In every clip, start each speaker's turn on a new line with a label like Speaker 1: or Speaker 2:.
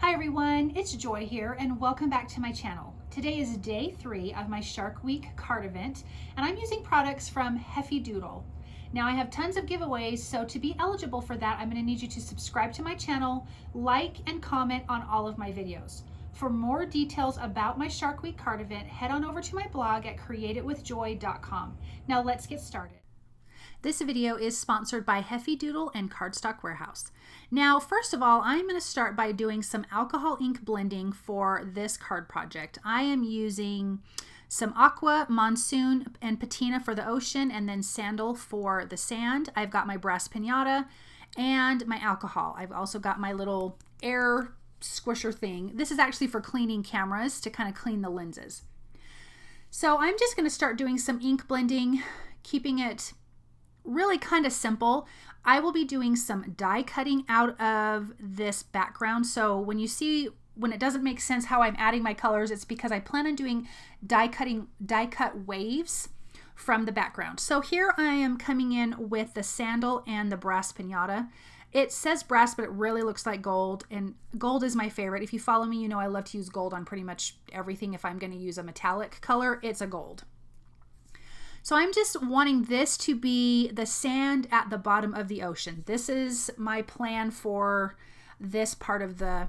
Speaker 1: Hi everyone, it's Joy here and welcome back to my channel. Today is day 3 of my Shark Week card event and I'm using products from Heffy Doodle. Now I have tons of giveaways, so to be eligible for that, I'm going to need you to subscribe to my channel, like and comment on all of my videos. For more details about my Shark Week card event, head on over to my blog at createitwithjoy.com. Now let's get started. This video is sponsored by Heffy Doodle and Cardstock Warehouse. Now, first of all, I'm going to start by doing some alcohol ink blending for this card project. I am using some Aqua, Monsoon, and Patina for the ocean, and then Sandal for the sand. I've got my brass pinata and my alcohol. I've also got my little air squisher thing. This is actually for cleaning cameras to kind of clean the lenses. So I'm just going to start doing some ink blending, keeping it really kind of simple. I will be doing some die cutting out of this background. So when it doesn't make sense how I'm adding my colors, it's because I plan on doing die cut waves from the background. So here I am coming in with the Sandal and the brass pinata. It says brass, but it really looks like gold, and gold is my favorite. If you follow me, you know I love to use gold on pretty much everything. If I'm going to use a metallic color, it's a gold. So I'm just wanting this to be the sand at the bottom of the ocean. This is my plan for this part of the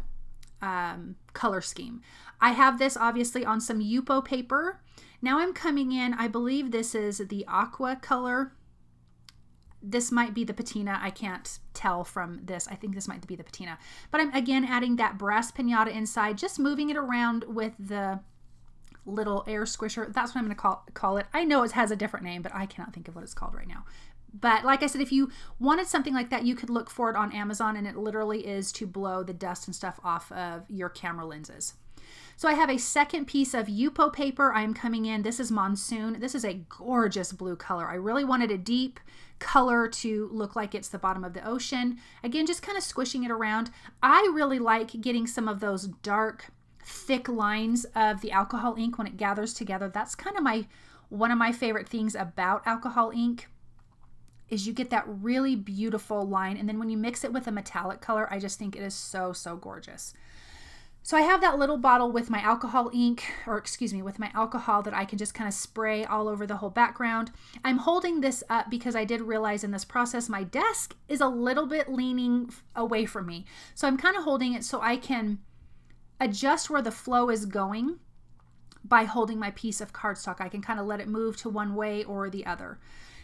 Speaker 1: color scheme. I have this obviously on some Yupo paper. Now I'm coming in, I believe this is the Aqua color. This might be the Patina. I can't tell from this. I think this might be the Patina. But I'm again adding that brass pinata inside, just moving it around with the little air squisher. That's what I'm going to call it. I know it has a different name, but I cannot think of what it's called right now. But like I said, if you wanted something like that, you could look for it on Amazon, and it literally is to blow the dust and stuff off of your camera lenses. So I have a second piece of Yupo paper. I'm coming in. This is Monsoon. This is a gorgeous blue color. I really wanted a deep color to look like it's the bottom of the ocean. Again, just kind of squishing it around. I really like getting some of those dark, thick lines of the alcohol ink when it gathers together. That's kind of one of my favorite things about alcohol ink is you get that really beautiful line, and then when you mix it with a metallic color, I just think it is so gorgeous. So I have that little bottle with my alcohol ink, or excuse me, with my alcohol that I can just kind of spray all over the whole background. I'm holding this up because I did realize in this process my desk is a little bit leaning away from me. So I'm kind of holding it so I can adjust where the flow is going by holding my piece of cardstock. I can kind of let it move to one way or the other.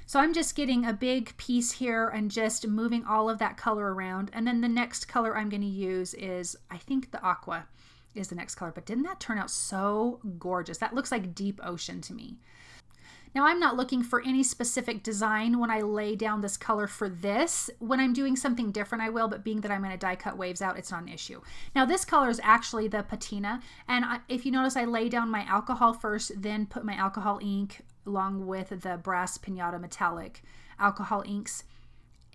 Speaker 1: So I'm just getting a big piece here and just moving all of that color around. And then the next color I'm going to use is, I think the Aqua is the next color, but didn't that turn out so gorgeous? That looks like deep ocean to me. Now I'm not looking for any specific design when I lay down this color for this. When I'm doing something different, I will, but being that I'm going to die cut waves out, it's not an issue. Now this color is actually the Patina, and if you notice, I lay down my alcohol first, then put my alcohol ink along with the brass pinata metallic alcohol inks,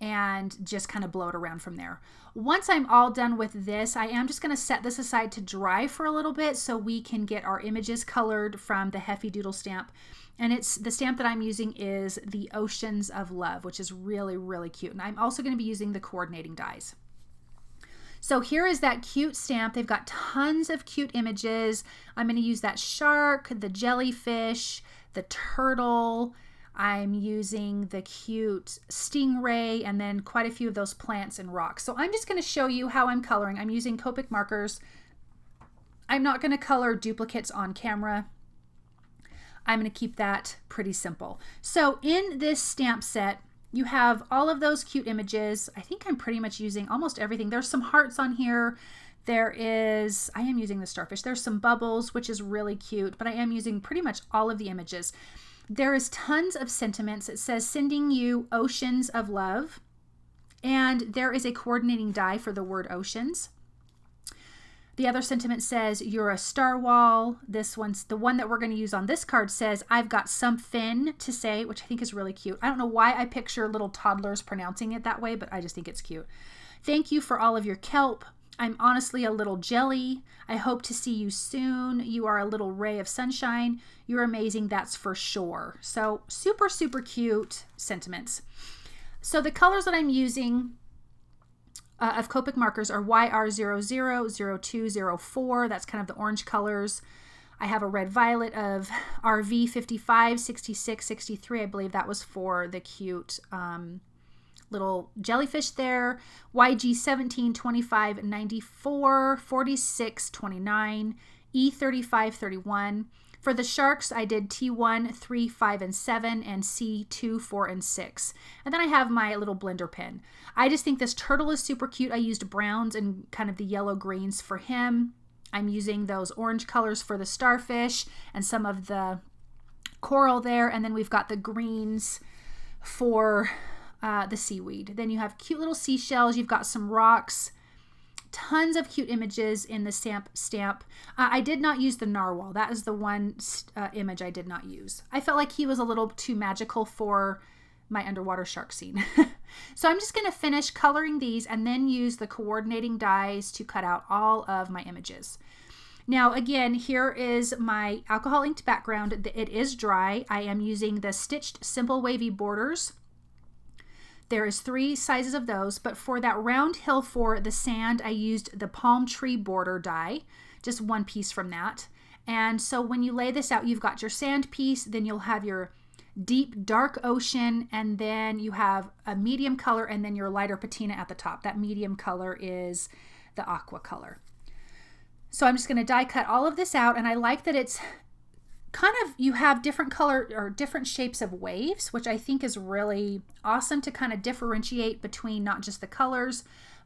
Speaker 1: and just kind of blow it around from there. Once I'm all done with this, I am just going to set this aside to dry for a little bit so we can get our images colored from the Heffy Doodle stamp. And the stamp that I'm using is the Oceans of Love, which is really cute. And I'm also going to be using the coordinating dies. So here is that cute stamp. They've got tons of cute images. I'm going to use that shark, the jellyfish, the turtle. I'm using the cute stingray, and then quite a few of those plants and rocks. So I'm just going to show you how I'm coloring. I'm using Copic markers. I'm not going to color duplicates on camera. I'm going to keep that pretty simple. So in this stamp set, you have all of those cute images. I think I'm pretty much using almost everything. There's some hearts on here. I am using the starfish. There's some bubbles, which is really cute, but I am using pretty much all of the images. There is tons of sentiments. It says, sending you oceans of love. And there is a coordinating die for the word oceans. The other sentiment says, you're a star wall. This one's the one that we're going to use on this card says, I've got something to say, which I think is really cute. I don't know why I picture little toddlers pronouncing it that way, but I just think it's cute. Thank you for all of your kelp. I'm honestly a little jelly. I hope to see you soon. You are a little ray of sunshine. You're amazing, that's for sure. So super cute sentiments. So the colors that I'm using of Copic markers are YR000204. That's kind of the orange colors. I have a red violet of RV 55, 66, 63. I believe that was for the cute little jellyfish there. YG 17, 25, 94, 46, 29, E35, 31. For the sharks, I did T1, 3, 5, and 7, and C2, 4, and 6. And then I have my little blender pen. I just think this turtle is super cute. I used browns and kind of the yellow greens for him. I'm using those orange colors for the starfish and some of the coral there. And then we've got the greens for the seaweed. Then you have cute little seashells. You've got some rocks. Tons of cute images in the stamp. I did not use the narwhal. That is the one image I did not use. I felt like he was a little too magical for my underwater shark scene. So I'm just going to finish coloring these and then use the coordinating dies to cut out all of my images. Now again, here is my alcohol inked background. It is dry. I am using the Stitched Simple Wavy Borders. There is 3 sizes of those, but for that round hill for the sand, I used the palm tree border die, just one piece from that. And so when you lay this out, you've got your sand piece, then you'll have your deep dark ocean, and then you have a medium color, and then your lighter patina at the top. That medium color is the aqua color. So I'm just going to die cut all of this out, and I like that it's kind of, you have different color or different shapes of waves, which I think is really awesome to kind of differentiate between not just the colors,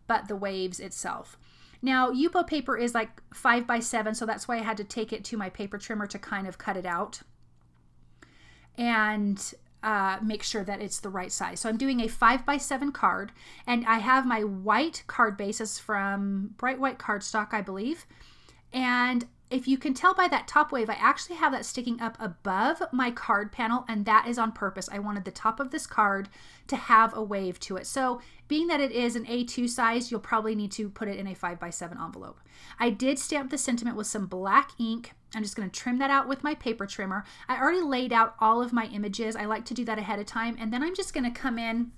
Speaker 1: but the waves itself. Now, Yupo paper is like 5 by 7, so that's why I had to take it to my paper trimmer to kind of cut it out and make sure that it's the right size. So I'm doing a 5 by 7 card, and I have my white card bases from Bright White Cardstock, I believe. And if you can tell by that top wave, I actually have that sticking up above my card panel, and that is on purpose. I wanted the top of this card to have a wave to it. So being that it is an A2 size, you'll probably need to put it in a 5 by 7 envelope. I did stamp the sentiment with some black ink. I'm just going to trim that out with my paper trimmer. I already laid out all of my images. I like to do that ahead of time, and then I'm just going to come in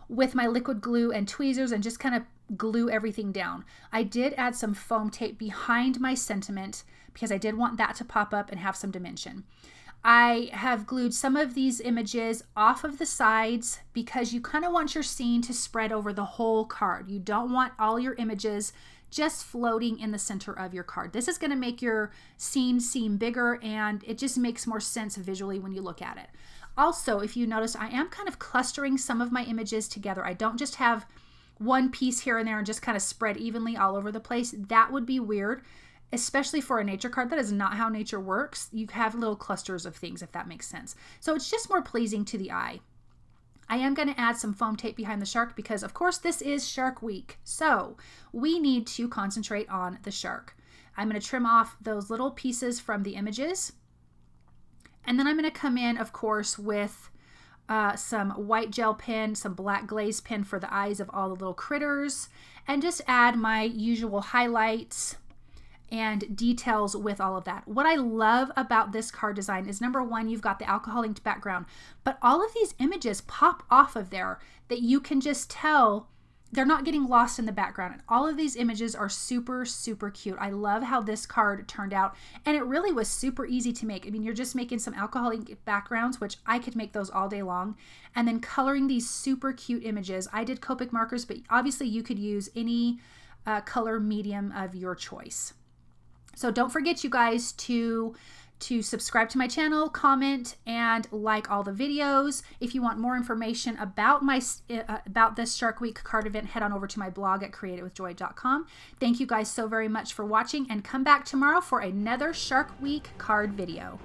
Speaker 1: with my liquid glue and tweezers and just kind of glue everything down. I did add some foam tape behind my sentiment because I did want that to pop up and have some dimension. I have glued some of these images off of the sides because you kind of want your scene to spread over the whole card. You don't want all your images just floating in the center of your card. This is going to make your scene seem bigger, and it just makes more sense visually when you look at it. Also, if you notice, I am kind of clustering some of my images together. I don't just have one piece here and there and just kind of spread evenly all over the place. That would be weird, especially for a nature card. That is not how nature works. You have little clusters of things, if that makes sense. So it's just more pleasing to the eye. I am going to add some foam tape behind the shark because, of course, this is Shark Week. So we need to concentrate on the shark. I'm going to trim off those little pieces from the images. And then I'm going to come in, of course, with some white gel pen, some black glaze pen for the eyes of all the little critters, and just add my usual highlights and details with all of that. What I love about this card design is, number one, you've got the alcohol inked background, but all of these images pop off of there that you can just tell they're not getting lost in the background. And all of these images are super, super cute. I love how this card turned out, and it really was super easy to make. I mean, you're just making some alcohol ink backgrounds, which I could make those all day long, and then coloring these super cute images. I did Copic markers, but obviously you could use any color medium of your choice. So don't forget, you guys, to subscribe to my channel, comment, and like all the videos. If you want more information about about this Shark Week card event, head on over to my blog at createitwithjoy.com. Thank you guys so very much for watching, and come back tomorrow for another Shark Week card video.